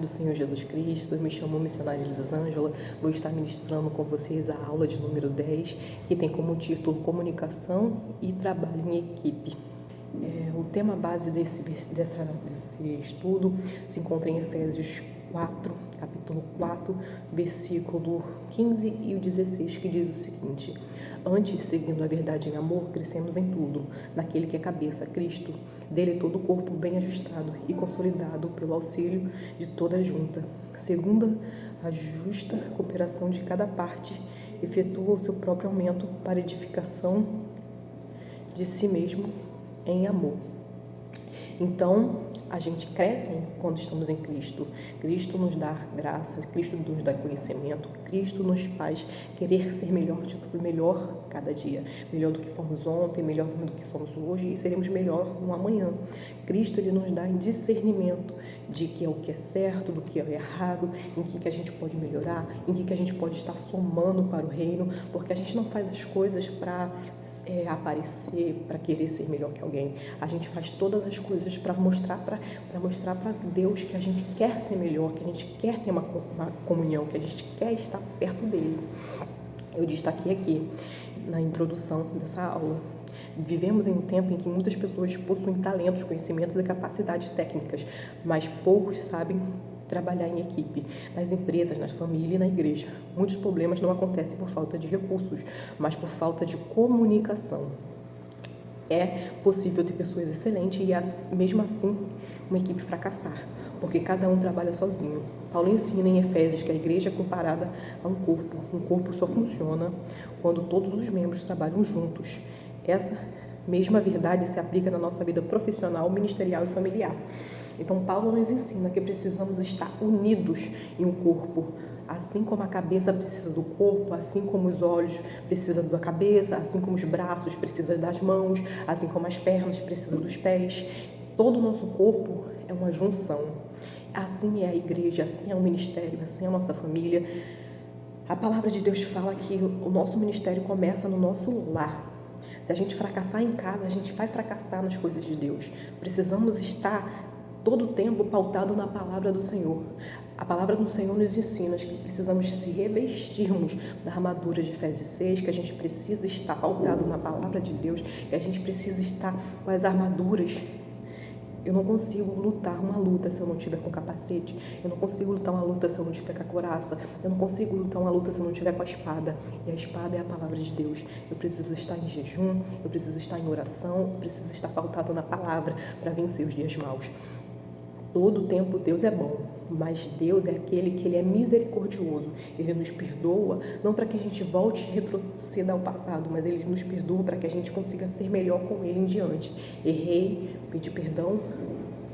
do Senhor Jesus Cristo, eu me chamo missionária Elisângela, vou estar ministrando com vocês a aula de número 10, que tem como título Comunicação e Trabalho em Equipe. O tema base desse estudo se encontra em Efésios 4, capítulo 4, versículo 15 e o 16, que diz o seguinte: antes, seguindo a verdade em amor, crescemos em tudo, naquele que é cabeça, Cristo, dele todo o corpo bem ajustado e consolidado pelo auxílio de toda a junta, segundo a justa cooperação de cada parte, efetua o seu próprio aumento para edificação de si mesmo em amor. Então, a gente cresce quando estamos em Cristo. Cristo nos dá graça, Cristo nos dá conhecimento, Cristo nos faz querer ser melhor cada dia. Melhor do que fomos ontem, melhor do que somos hoje e seremos melhor no amanhã. Cristo, ele nos dá discernimento de que é o que é certo, do que é errado, em que a gente pode melhorar, em que a gente pode estar somando para o reino, porque a gente não faz as coisas para aparecer, para querer ser melhor que alguém. A gente faz todas as coisas para mostrar para Deus que a gente quer ser melhor, que a gente quer ter uma comunhão, que a gente quer estar perto dele. Eu destaquei aqui na introdução dessa aula. Vivemos em um tempo em que muitas pessoas possuem talentos, conhecimentos e capacidades técnicas, mas poucos sabem trabalhar em equipe, nas empresas, na família e na igreja. Muitos problemas não acontecem por falta de recursos, mas por falta de comunicação. É possível ter pessoas excelentes e, mesmo assim, uma equipe fracassar, porque cada um trabalha sozinho. Paulo ensina em Efésios que a igreja é comparada a um corpo. Um corpo só funciona quando todos os membros trabalham juntos. Essa mesma verdade se aplica na nossa vida profissional, ministerial e familiar. Então, Paulo nos ensina que precisamos estar unidos em um corpo. Assim como a cabeça precisa do corpo, assim como os olhos precisam da cabeça, assim como os braços precisam das mãos, assim como as pernas precisam dos pés. Todo o nosso corpo é uma junção. Assim é a igreja, assim é o ministério, assim é a nossa família. A palavra de Deus fala que o nosso ministério começa no nosso lar. Se a gente fracassar em casa, a gente vai fracassar nas coisas de Deus. Precisamos estar todo o tempo pautado na palavra do Senhor. A palavra do Senhor nos ensina que precisamos se revestirmos da armadura de Efésios 6, que a gente precisa estar pautado na palavra de Deus, que a gente precisa estar com as armaduras. Eu não consigo lutar uma luta se eu não tiver com capacete. Eu não consigo lutar uma luta se eu não tiver com a couraça. Eu não consigo lutar uma luta se eu não tiver com a espada. E a espada é a palavra de Deus. Eu preciso estar em jejum, eu preciso estar em oração, eu preciso estar pautado na palavra para vencer os dias maus. Todo o tempo Deus é bom, mas Deus é aquele que ele é misericordioso. Ele nos perdoa, não para que a gente volte e retroceda ao passado, mas ele nos perdoa para que a gente consiga ser melhor com ele em diante. Errei, pedi perdão,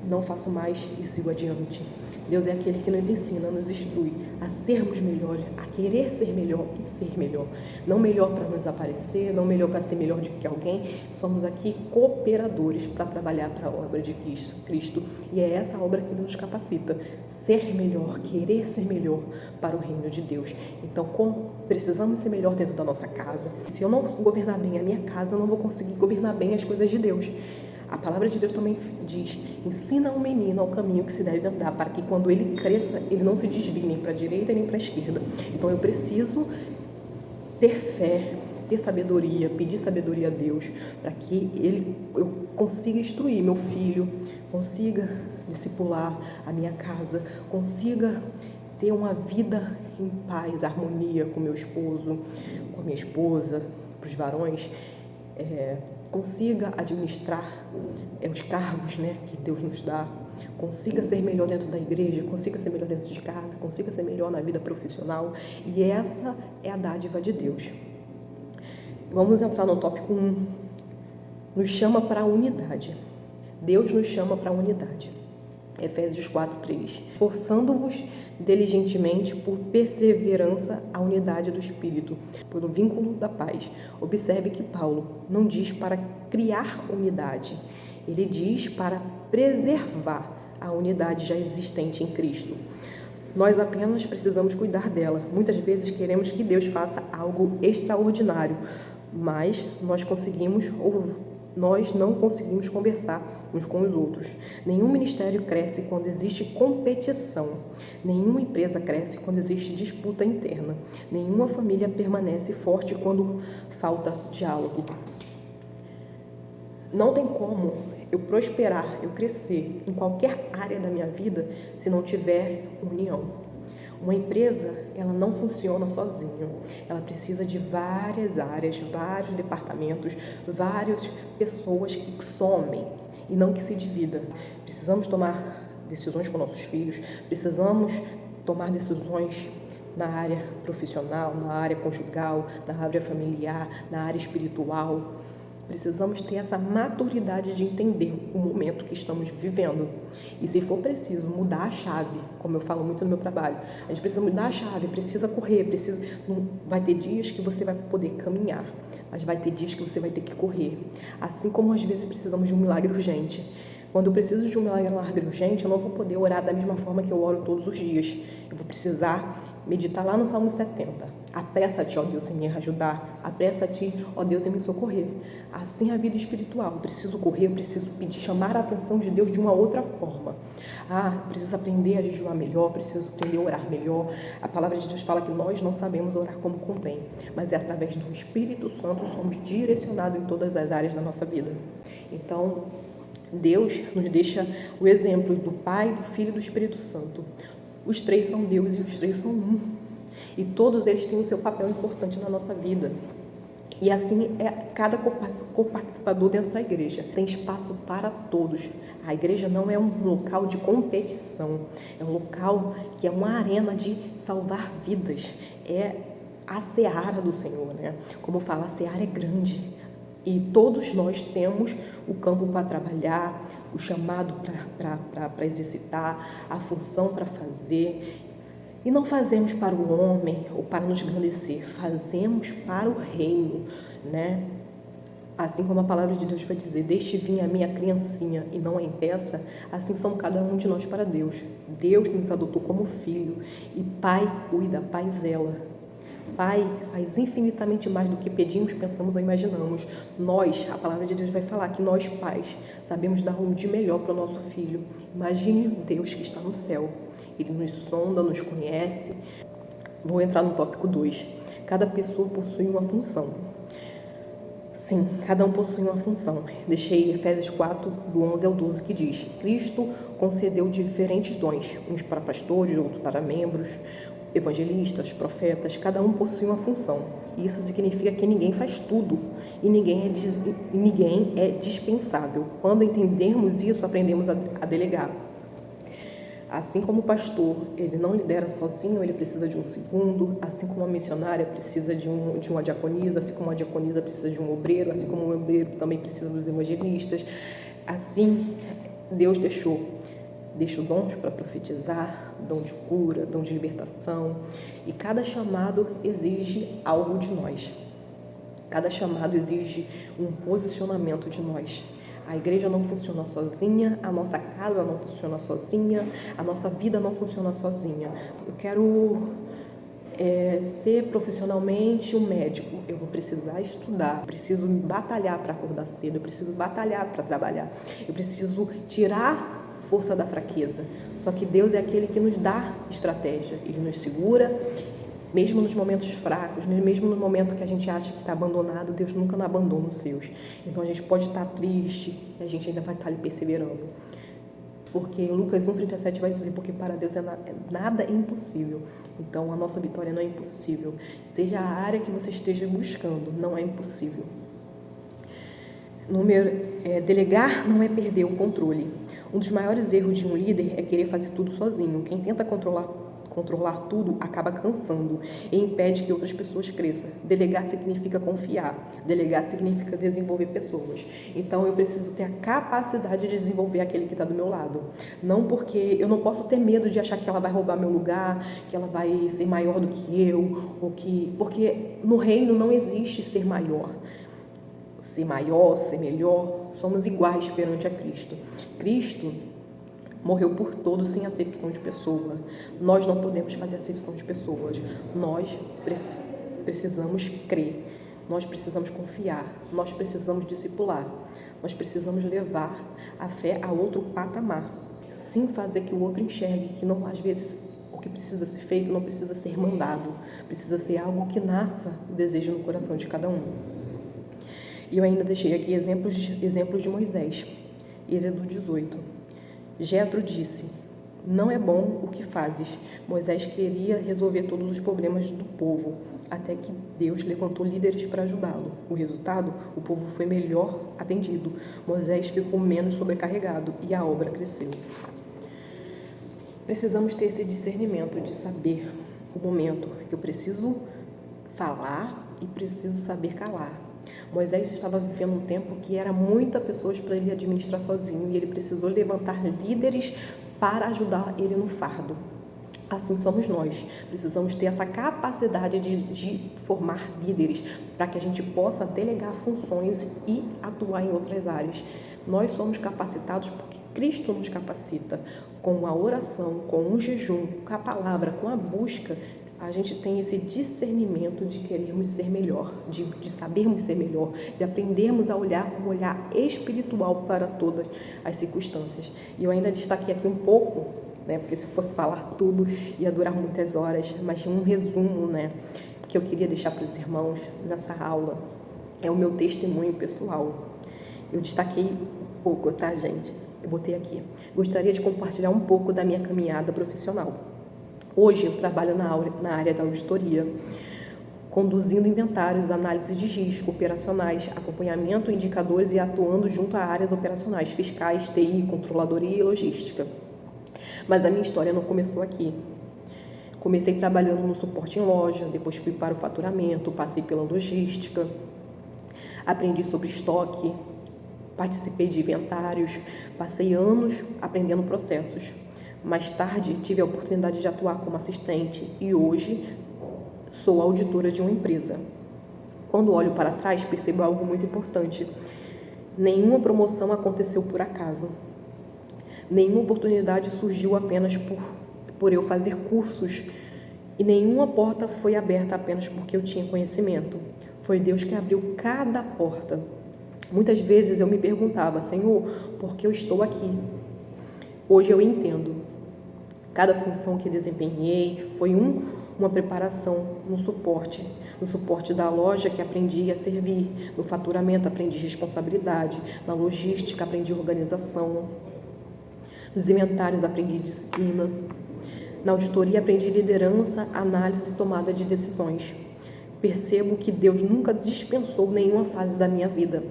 não faço mais e sigo adiante. Deus é aquele que nos ensina, nos instrui a sermos melhores, a querer ser melhor e ser melhor. Não melhor para nos aparecer, não melhor para ser melhor do que alguém. Somos aqui cooperadores para trabalhar para a obra de Cristo. E é essa obra que nos capacita. Ser melhor, querer ser melhor para o reino de Deus. Então, precisamos ser melhor dentro da nossa casa. Se eu não governar bem a minha casa, eu não vou conseguir governar bem as coisas de Deus. A palavra de Deus também diz: ensina o menino ao caminho que se deve andar, para que quando ele cresça, ele não se desvie nem para a direita nem para a esquerda. Então eu preciso ter fé, ter sabedoria, pedir sabedoria a Deus, para que eu consiga instruir meu filho, consiga discipular a minha casa, consiga ter uma vida em paz, harmonia com meu esposo, com a minha esposa, para os varões, consiga administrar os cargos, que Deus nos dá, consiga ser melhor dentro da igreja, consiga ser melhor dentro de casa, consiga ser melhor na vida profissional. E essa é a dádiva de Deus. Vamos entrar no tópico 1. Nos chama para a unidade. Deus nos chama para a unidade. Efésios 4:3. Forçando-vos diligentemente por perseverança a unidade do Espírito, por um vínculo da paz. Observe que Paulo não diz para criar unidade, ele diz para preservar a unidade já existente em Cristo. Nós apenas precisamos cuidar dela. Muitas vezes queremos que Deus faça algo extraordinário, mas nós conseguimos Nós não conseguimos conversar uns com os outros. Nenhum ministério cresce quando existe competição. Nenhuma empresa cresce quando existe disputa interna. Nenhuma família permanece forte quando falta diálogo. Não tem como eu prosperar, eu crescer em qualquer área da minha vida se não tiver união. Uma empresa, ela não funciona sozinha. Ela precisa de várias áreas, vários departamentos, várias pessoas que somem e não que se dividam. Precisamos tomar decisões com nossos filhos, precisamos tomar decisões na área profissional, na área conjugal, na área familiar, na área espiritual. Precisamos ter essa maturidade de entender o momento que estamos vivendo. E se for preciso mudar a chave, como eu falo muito no meu trabalho, a gente precisa mudar a chave, precisa correr, vai ter dias que você vai poder caminhar, mas vai ter dias que você vai ter que correr. Assim como às vezes precisamos de um milagre urgente. Quando eu preciso de um milagre urgente, eu não vou poder orar da mesma forma que eu oro todos os dias. Eu vou precisar meditar lá no Salmo 70. Apressa-te, ó Deus, em me ajudar. Apressa-te, ó Deus, em me socorrer. Assim é a vida espiritual. Eu preciso correr, eu preciso pedir, chamar a atenção de Deus de uma outra forma. Preciso aprender a jejuar melhor, preciso aprender a orar melhor. A palavra de Deus fala que nós não sabemos orar como convém, mas é através do Espírito Santo somos direcionados em todas as áreas da nossa vida. Então, Deus nos deixa o exemplo do Pai, do Filho e do Espírito Santo. Os três são Deus e os três são um. E todos eles têm o seu papel importante na nossa vida. E assim é cada coparticipador dentro da igreja. Tem espaço para todos. A igreja não é um local de competição. É um local que é uma arena de salvar vidas. É a seara do Senhor, né? Como fala, a seara é grande. E todos nós temos o campo para trabalhar, o chamado para exercitar, a função para fazer. E não fazemos para o homem ou para nos engrandecer, fazemos para o reino, né? Assim como a palavra de Deus vai dizer, deixe vir a minha criancinha e não a impeça, assim somos cada um de nós para Deus. Deus nos adotou como filho e Pai cuida, Pai zela. Pai faz infinitamente mais do que pedimos, pensamos ou imaginamos. Nós, a palavra de Deus vai falar que nós pais sabemos dar um de melhor para o nosso filho. Imagine Deus que está no céu. Ele nos sonda, nos conhece. Vou entrar no tópico 2. Cada pessoa possui uma função. Sim, cada um possui uma função. Deixei Efésios 4, do 11 ao 12, que diz: Cristo concedeu diferentes dons, uns para pastores, outros para membros, evangelistas, profetas. Cada um possui uma função. Isso significa que ninguém faz tudo e ninguém é dispensável. Quando entendermos isso, aprendemos a delegar. Assim como o pastor, ele não lidera sozinho, ele precisa de um segundo. Assim como a missionária precisa de uma diaconisa, assim como a diaconisa precisa de um obreiro, assim como o obreiro também precisa dos evangelistas. Assim, Deus deixou dons para profetizar, dom de cura, dom de libertação. E cada chamado exige algo de nós. Cada chamado exige um posicionamento de nós. A igreja não funciona sozinha, a nossa casa não funciona sozinha, a nossa vida não funciona sozinha. Eu quero ser profissionalmente um médico, eu vou precisar estudar, preciso batalhar para acordar cedo, eu preciso batalhar para trabalhar, eu preciso tirar força da fraqueza. Só que Deus é aquele que nos dá estratégia, Ele nos segura. Mesmo nos momentos fracos, mesmo no momento que a gente acha que está abandonado, Deus nunca nos abandona os seus. Então a gente pode estar triste e a gente ainda vai estar ali perseverando. Porque Lucas 1,37 vai dizer, porque para Deus nada é impossível. Então a nossa vitória não é impossível. Seja a área que você esteja buscando, não é impossível. Delegar não é perder o controle. Um dos maiores erros de um líder é querer fazer tudo sozinho. Quem tenta controlar tudo acaba cansando e impede que outras pessoas cresçam. Delegar significa confiar. Delegar significa desenvolver pessoas. Então, eu preciso ter a capacidade de desenvolver aquele que está do meu lado. Não porque eu não posso ter medo de achar que ela vai roubar meu lugar, que ela vai ser maior do que eu, porque no reino não existe ser maior. Ser maior, ser melhor, somos iguais perante a Cristo. Cristo morreu por todos sem acepção de pessoa. Nós não podemos fazer acepção de pessoas. Nós precisamos crer. Nós precisamos confiar. Nós precisamos discipular. Nós precisamos levar a fé a outro patamar, sim fazer que o outro enxergue que não, às vezes, o que precisa ser feito não precisa ser mandado, precisa ser algo que nasça o desejo no coração de cada um. E eu ainda deixei aqui exemplos de Moisés. Êxodo 18. Jetro disse: não é bom o que fazes. Moisés queria resolver todos os problemas do povo, até que Deus levantou líderes para ajudá-lo. O resultado, o povo foi melhor atendido. Moisés ficou menos sobrecarregado e a obra cresceu. Precisamos ter esse discernimento de saber o momento que eu preciso falar e preciso saber calar. Moisés estava vivendo um tempo que era muitas pessoas para ele administrar sozinho e ele precisou levantar líderes para ajudar ele no fardo. Assim somos nós. Precisamos ter essa capacidade de formar líderes para que a gente possa delegar funções e atuar em outras áreas. Nós somos capacitados porque Cristo nos capacita. Com a oração, com o jejum, com a palavra, com a busca, a gente tem esse discernimento de querermos ser melhor, de sabermos ser melhor, de aprendermos a olhar com um olhar espiritual para todas as circunstâncias. E eu ainda destaquei aqui um pouco, porque se fosse falar tudo ia durar muitas horas, mas um resumo, que eu queria deixar para os irmãos nessa aula é o meu testemunho pessoal. Eu destaquei um pouco, tá, gente? Eu botei aqui. Gostaria de compartilhar um pouco da minha caminhada profissional. Hoje eu trabalho na área da auditoria, conduzindo inventários, análise de risco, operacionais, acompanhamento, indicadores e atuando junto a áreas operacionais, fiscais, TI, controladoria e logística. Mas a minha história não começou aqui. Comecei trabalhando no suporte em loja, depois fui para o faturamento, passei pela logística, aprendi sobre estoque, participei de inventários, passei anos aprendendo processos. Mais tarde, tive a oportunidade de atuar como assistente e hoje sou auditora de uma empresa. Quando olho para trás, percebo algo muito importante. Nenhuma promoção aconteceu por acaso. Nenhuma oportunidade surgiu apenas por eu fazer cursos e nenhuma porta foi aberta apenas porque eu tinha conhecimento. Foi Deus que abriu cada porta. Muitas vezes eu me perguntava: Senhor, por que eu estou aqui? Hoje eu entendo. Cada função que desempenhei foi uma preparação no suporte da loja que aprendi a servir, no faturamento aprendi responsabilidade, na logística aprendi organização, nos inventários aprendi disciplina, na auditoria aprendi liderança, análise e tomada de decisões. Percebo que Deus nunca dispensou nenhuma fase da minha vida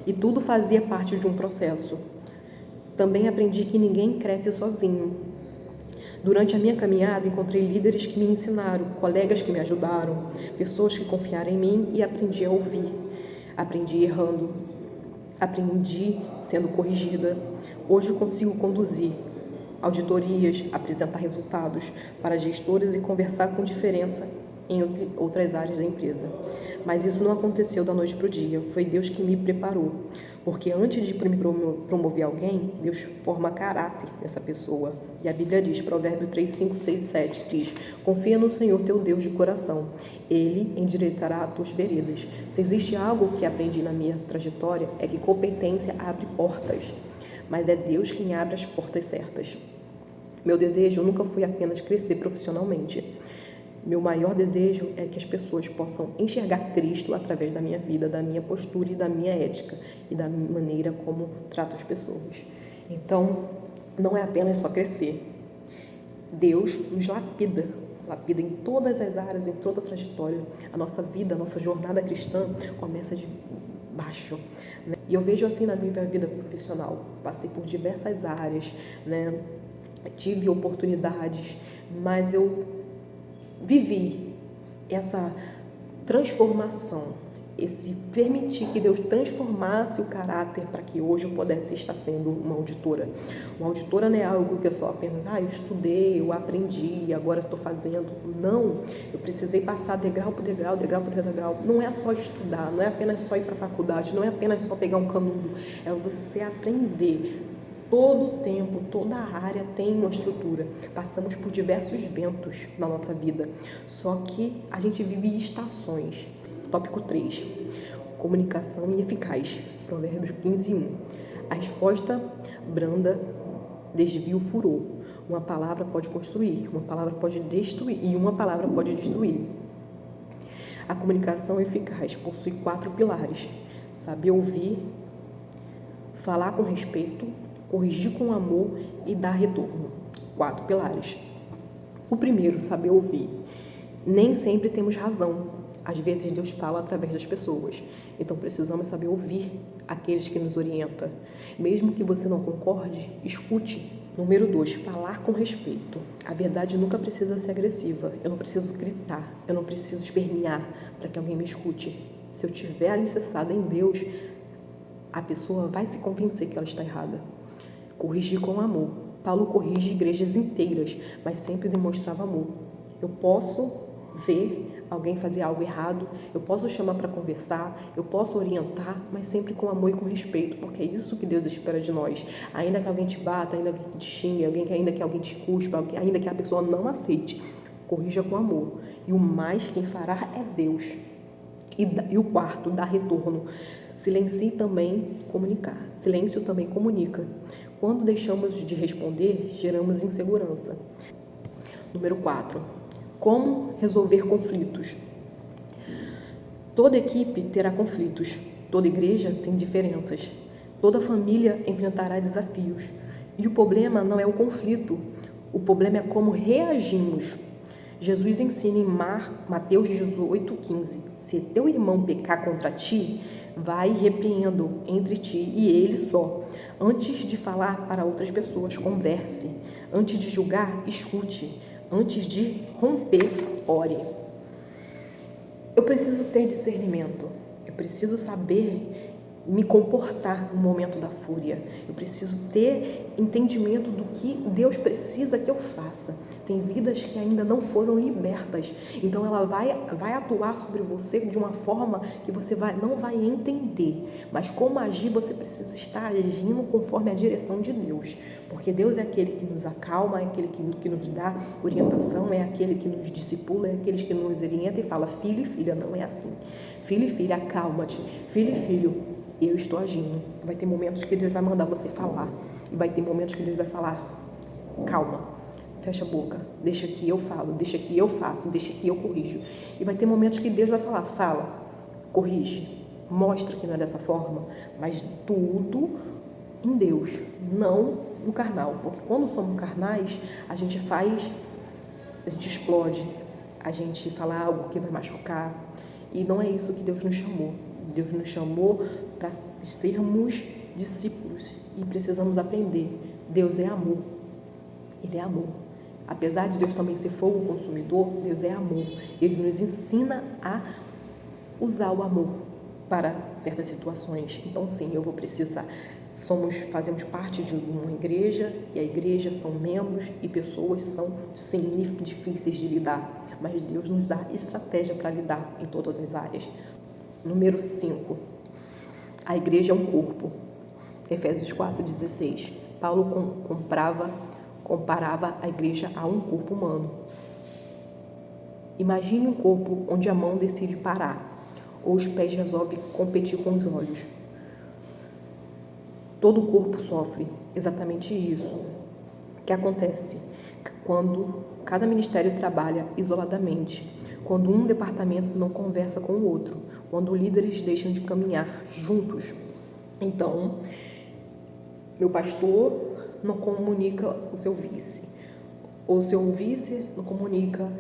e tudo fazia parte de um processo. Também aprendi que ninguém cresce sozinho. Durante a minha caminhada, encontrei líderes que me ensinaram, colegas que me ajudaram, pessoas que confiaram em mim e aprendi a ouvir. Aprendi errando, aprendi sendo corrigida. Hoje consigo conduzir auditorias, apresentar resultados para gestores e conversar com diferença em outras áreas da empresa. Mas isso não aconteceu da noite para o dia, foi Deus que me preparou. Porque antes de me promover alguém, Deus forma caráter dessa pessoa. E a Bíblia diz, Provérbio 3, 5, 6, 7, diz: confia no Senhor teu Deus de coração, Ele endireitará as tuas veredas. Se existe algo que aprendi na minha trajetória, é que competência abre portas, mas é Deus quem abre as portas certas. Meu desejo nunca foi apenas crescer profissionalmente. Meu maior desejo é que as pessoas possam enxergar Cristo através da minha vida, da minha postura e da minha ética e da maneira como trato as pessoas. Então, não é apenas só crescer. Deus nos lapida em todas as áreas, em toda a trajetória. A nossa vida, a nossa jornada cristã começa de baixo. E eu vejo assim na minha vida profissional. Passei por diversas áreas, tive oportunidades, mas eu vivi essa transformação, esse permitir que Deus transformasse o caráter para que hoje eu pudesse estar sendo uma auditora. Uma auditora não é algo que eu só apenas, eu estudei, eu aprendi, agora estou fazendo. Não, eu precisei passar degrau por degrau, degrau por degrau. Não é só estudar, não é apenas só ir para a faculdade, não é apenas só pegar um canudo, é você aprender. Todo o tempo, toda a área tem uma estrutura. Passamos por diversos ventos na nossa vida. Só que a gente vive estações. Tópico 3. Comunicação eficaz. Provérbios 15:1. A resposta branda desvia o furor. Uma palavra pode construir, uma palavra pode destruir e uma palavra pode destruir. A comunicação eficaz possui 4 pilares: saber ouvir, falar com respeito, corrigir com amor e dar retorno. 4 pilares. O primeiro, saber ouvir. Nem sempre temos razão. Às vezes Deus fala através das pessoas. Então precisamos saber ouvir aqueles que nos orientam. Mesmo que você não concorde, escute. Número 2, falar com respeito. A verdade nunca precisa ser agressiva. Eu não preciso gritar, eu não preciso espernear para que alguém me escute. Se eu estiver alicerçada em Deus, a pessoa vai se convencer que ela está errada. Corrigir com amor. Paulo corrige igrejas inteiras, mas sempre demonstrava amor. Eu posso ver alguém fazer algo errado, eu posso chamar para conversar, eu posso orientar, mas sempre com amor e com respeito, porque é isso que Deus espera de nós. Ainda que alguém te bata, ainda que te xingue, ainda que alguém te cuspa, ainda que a pessoa não aceite, corrija com amor. E o mais quem fará é Deus. E o quarto, dar retorno. Silencie também comunicar. Silêncio também comunica. Quando deixamos de responder, geramos insegurança. Número 4. Como resolver conflitos? Toda equipe terá conflitos. Toda igreja tem diferenças. Toda família enfrentará desafios. E o problema não é o conflito. O problema é como reagimos. Jesus ensina em Mateus 18:15. Se teu irmão pecar contra ti, vai e repreenda-o entre ti e ele só. Antes de falar para outras pessoas, converse. Antes de julgar, escute. Antes de romper, ore. Eu preciso ter discernimento. Eu preciso saber me comportar no momento da fúria. Eu preciso ter entendimento do que Deus precisa que eu faça. Tem vidas que ainda não foram libertas. Então ela vai atuar sobre você de uma forma que você não vai entender. Mas como agir, você precisa estar agindo conforme a direção de Deus. Porque Deus é aquele que nos acalma, é aquele que nos dá orientação, é aquele que nos discipula, é aquele que nos orienta e fala: filho e filha, não é assim. Filho e filha, acalma-te. Filho e filho, eu estou agindo. Vai ter momentos que Deus vai mandar você falar. E vai ter momentos que Deus vai falar: calma, fecha a boca, deixa que eu falo, deixa que eu faço, deixa que eu corrijo. E vai ter momentos que Deus vai falar: fala, corrige, mostra que não é dessa forma. Mas tudo em Deus, não no carnal. Porque quando somos carnais, a gente explode, a gente fala algo que vai machucar. E não é isso que Deus nos chamou. Deus nos chamou para sermos discípulos e precisamos aprender. Deus é amor. Ele é amor. Apesar de Deus também ser fogo consumidor, Deus é amor. Ele nos ensina a usar o amor para certas situações. Então, sim, eu vou precisar. Fazemos parte de uma igreja e a igreja são membros e pessoas são, sim, difíceis de lidar. Mas Deus nos dá estratégia para lidar em todas as áreas. Número 5. A igreja é um corpo. Efésios 4:16. Paulo comparava a igreja a um corpo humano. Imagine um corpo onde a mão decide parar, ou os pés resolvem competir com os olhos. Todo o corpo sofre exatamente isso. O que acontece quando cada ministério trabalha isoladamente, quando um departamento não conversa com o outro, quando líderes deixam de caminhar juntos? Então, meu pastor não comunica o seu vice, ou seu vice não comunica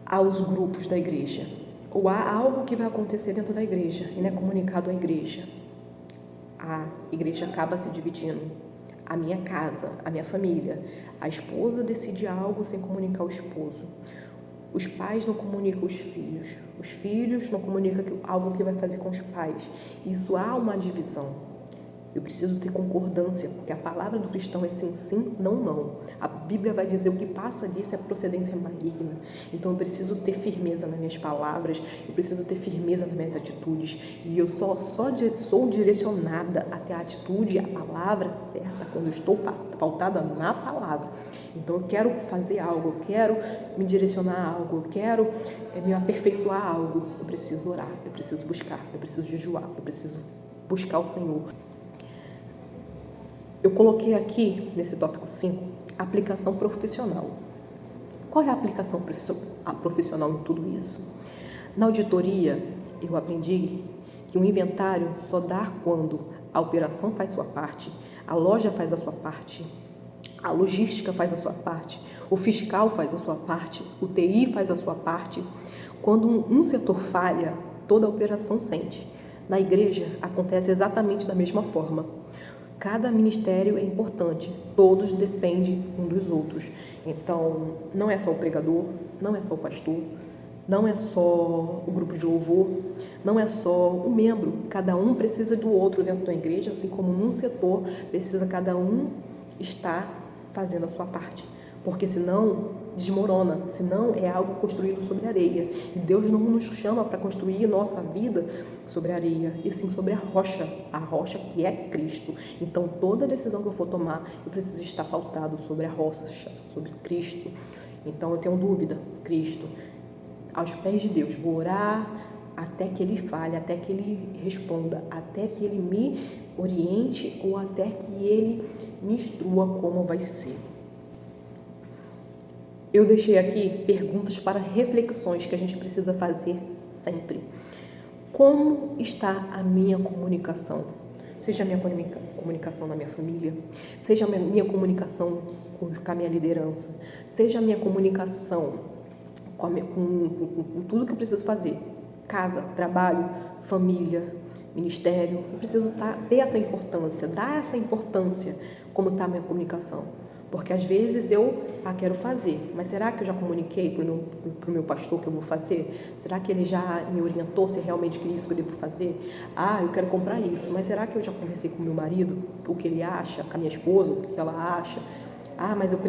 aos grupos da igreja, ou há algo que vai acontecer dentro da igreja e não é comunicado à igreja. A igreja acaba se dividindo. A minha casa, a minha família, a esposa decide algo sem comunicar ao esposo. Os pais não comunicam os filhos não comunicam algo que vai fazer com os pais. Isso há uma divisão. Eu preciso ter concordância, porque a palavra do cristão é sim, sim, não, não. A Bíblia vai dizer o que passa disso é procedência maligna. Então eu preciso ter firmeza nas minhas palavras, eu preciso ter firmeza nas minhas atitudes. E eu só sou direcionada até a atitude, a palavra certa, quando eu estou pautada na palavra. Então eu quero fazer algo, eu quero me direcionar a algo, eu quero me aperfeiçoar a algo. Eu preciso orar, eu preciso buscar, eu preciso jejuar, eu preciso buscar o Senhor. Eu coloquei aqui, nesse tópico 5, aplicação profissional. Qual é a aplicação profissional em tudo isso? Na auditoria, eu aprendi que um inventário só dá quando a operação faz sua parte, a loja faz a sua parte, a logística faz a sua parte, o fiscal faz a sua parte, o TI faz a sua parte. Quando um setor falha, toda a operação sente. Na igreja, acontece exatamente da mesma forma. Cada ministério é importante, todos dependem um dos outros. Então, não é só o pregador, não é só o pastor, não é só o grupo de louvor, não é só o membro. Cada um precisa do outro dentro da igreja, assim como num setor precisa cada um estar fazendo a sua parte. Porque senão desmorona, senão é algo construído sobre areia. E Deus não nos chama para construir nossa vida sobre areia, e sim sobre a rocha que é Cristo. Então toda decisão que eu for tomar, eu preciso estar pautado sobre a rocha, sobre Cristo. Então eu tenho dúvida, Cristo, aos pés de Deus, vou orar até que Ele fale, até que Ele responda, até que Ele me oriente ou até que Ele me instrua como vai ser. Eu deixei aqui perguntas para reflexões que a gente precisa fazer sempre. Como está a minha comunicação? Seja a minha comunicação na minha família, seja a minha comunicação com a minha liderança, seja a minha comunicação com tudo que eu preciso fazer. Casa, trabalho, família, ministério. Eu preciso ter essa importância, dar essa importância como está a minha comunicação. Porque às vezes eu quero fazer, mas será que eu já comuniquei para o meu pastor que eu vou fazer? Será que ele já me orientou se realmente é isso que eu devo fazer? Eu quero comprar isso, mas será que eu já conversei com o meu marido, o que ele acha, com a minha esposa, o que ela acha? Mas eu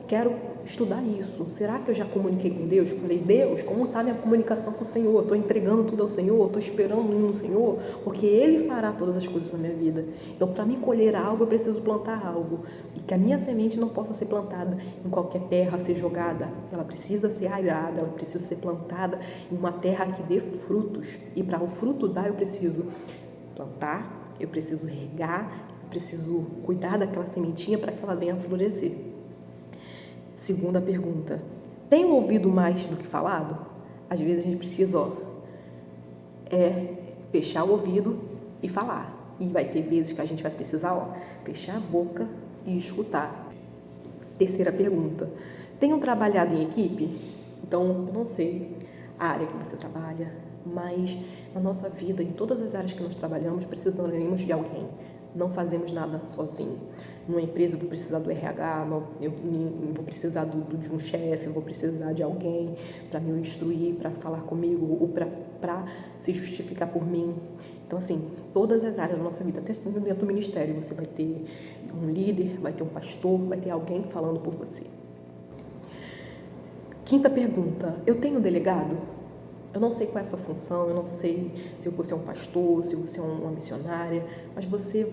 quero estudar isso. Será que eu já comuniquei com Deus? Falei, Deus, como está a minha comunicação com o Senhor? Estou entregando tudo ao Senhor? Estou esperando no Senhor? Porque Ele fará todas as coisas na minha vida. Então, para me colher algo, eu preciso plantar algo. E que a minha semente não possa ser plantada em qualquer terra, ser jogada. Ela precisa ser arada, ela precisa ser plantada em uma terra que dê frutos. E para o fruto dar, eu preciso plantar, eu preciso regar, eu preciso cuidar daquela sementinha para que ela venha a florescer. Segunda pergunta, tenho ouvido mais do que falado? Às vezes a gente precisa fechar o ouvido e falar. E vai ter vezes que a gente vai precisar fechar a boca e escutar. Terceira pergunta, tenho trabalhado em equipe? Então, eu não sei a área que você trabalha, mas na nossa vida, em todas as áreas que nós trabalhamos, precisamos de alguém. Não fazemos nada sozinho. Numa empresa eu vou precisar do RH, eu vou precisar de um chefe, eu vou precisar de alguém para me instruir, para falar comigo ou para se justificar por mim. Então, assim, todas as áreas da nossa vida, até dentro do ministério, você vai ter um líder, vai ter um pastor, vai ter alguém falando por você. Quinta pergunta, eu tenho delegado? Eu não sei qual é a sua função, eu não sei se você é um pastor, se você é uma missionária, mas você,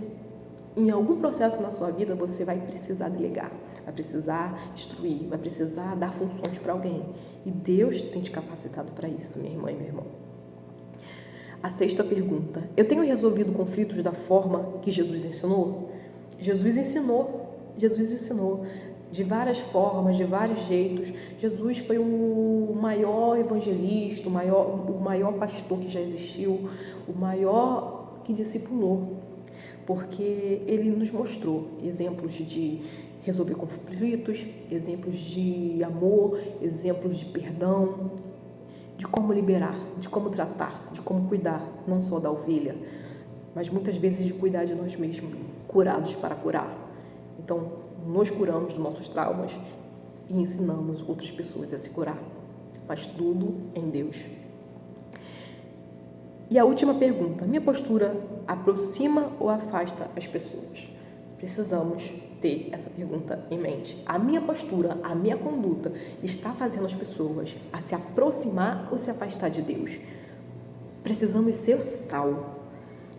em algum processo na sua vida, você vai precisar delegar, vai precisar instruir, vai precisar dar funções para alguém. E Deus tem te capacitado para isso, minha irmã e meu irmão. A sexta pergunta, eu tenho resolvido conflitos da forma que Jesus ensinou? Jesus ensinou de várias formas, de vários jeitos. Jesus foi o maior evangelista, o maior pastor que já existiu, o maior que discipulou, porque ele nos mostrou exemplos de resolver conflitos, exemplos de amor, exemplos de perdão, de como liberar, de como tratar, de como cuidar, não só da ovelha, mas muitas vezes de cuidar de nós mesmos, curados para curar. Então, nos curamos dos nossos traumas e ensinamos outras pessoas a se curar, mas tudo em Deus. E a última pergunta: minha postura aproxima ou afasta as pessoas? Precisamos ter essa pergunta em mente. A minha postura, a minha conduta está fazendo as pessoas a se aproximar ou se afastar de Deus? Precisamos ser sal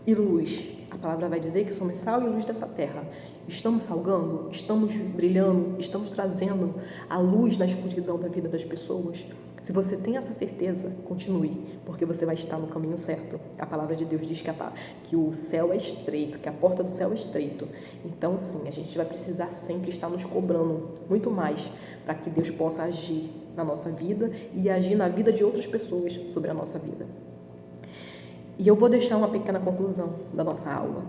e luz. A palavra vai dizer que somos sal e luz dessa terra. Estamos salgando? Estamos brilhando? Estamos trazendo a luz na escuridão da vida das pessoas? Se você tem essa certeza, continue, porque você vai estar no caminho certo. A palavra de Deus diz que o céu é estreito, que a porta do céu é estreito. Então, sim, a gente vai precisar sempre estar nos cobrando muito mais para que Deus possa agir na nossa vida e agir na vida de outras pessoas sobre a nossa vida. E eu vou deixar uma pequena conclusão da nossa aula.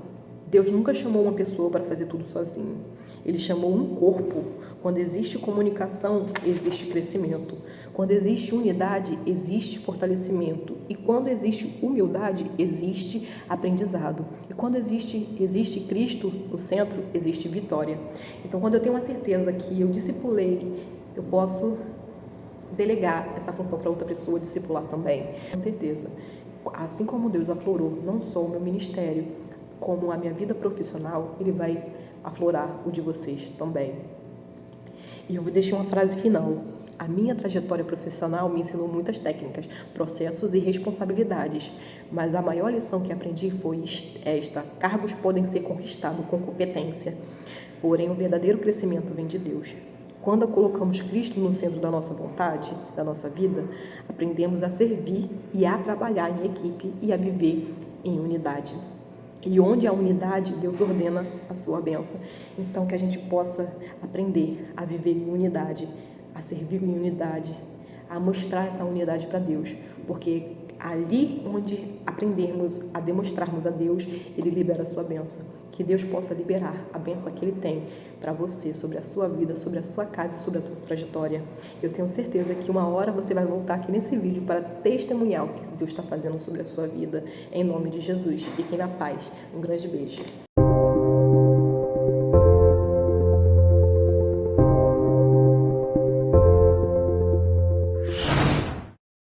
Deus nunca chamou uma pessoa para fazer tudo sozinho. Ele chamou um corpo. Quando existe comunicação, existe crescimento. Quando existe unidade, existe fortalecimento. E quando existe humildade, existe aprendizado. E quando existe Cristo no centro, existe vitória. Então, quando eu tenho uma certeza que eu discipulei, eu posso delegar essa função para outra pessoa discipular também. Com certeza. Assim como Deus aflorou não só o meu ministério, como a minha vida profissional, Ele vai aflorar o de vocês também. E eu vou deixar uma frase final. A minha trajetória profissional me ensinou muitas técnicas, processos e responsabilidades, mas a maior lição que aprendi foi esta: cargos podem ser conquistados com competência, porém o verdadeiro crescimento vem de Deus. Quando colocamos Cristo no centro da nossa vontade, da nossa vida, aprendemos a servir e a trabalhar em equipe e a viver em unidade. E onde há unidade, Deus ordena a sua bênção. Então, que a gente possa aprender a viver em unidade, a servir em unidade, a mostrar essa unidade para Deus. Porque ali onde aprendermos a demonstrarmos a Deus, Ele libera a sua bênção. Que Deus possa liberar a bênção que Ele tem para você, sobre a sua vida, sobre a sua casa e sobre a tua trajetória. Eu tenho certeza que uma hora você vai voltar aqui nesse vídeo para testemunhar o que Deus está fazendo sobre a sua vida. Em nome de Jesus. Fiquem na paz. Um grande beijo.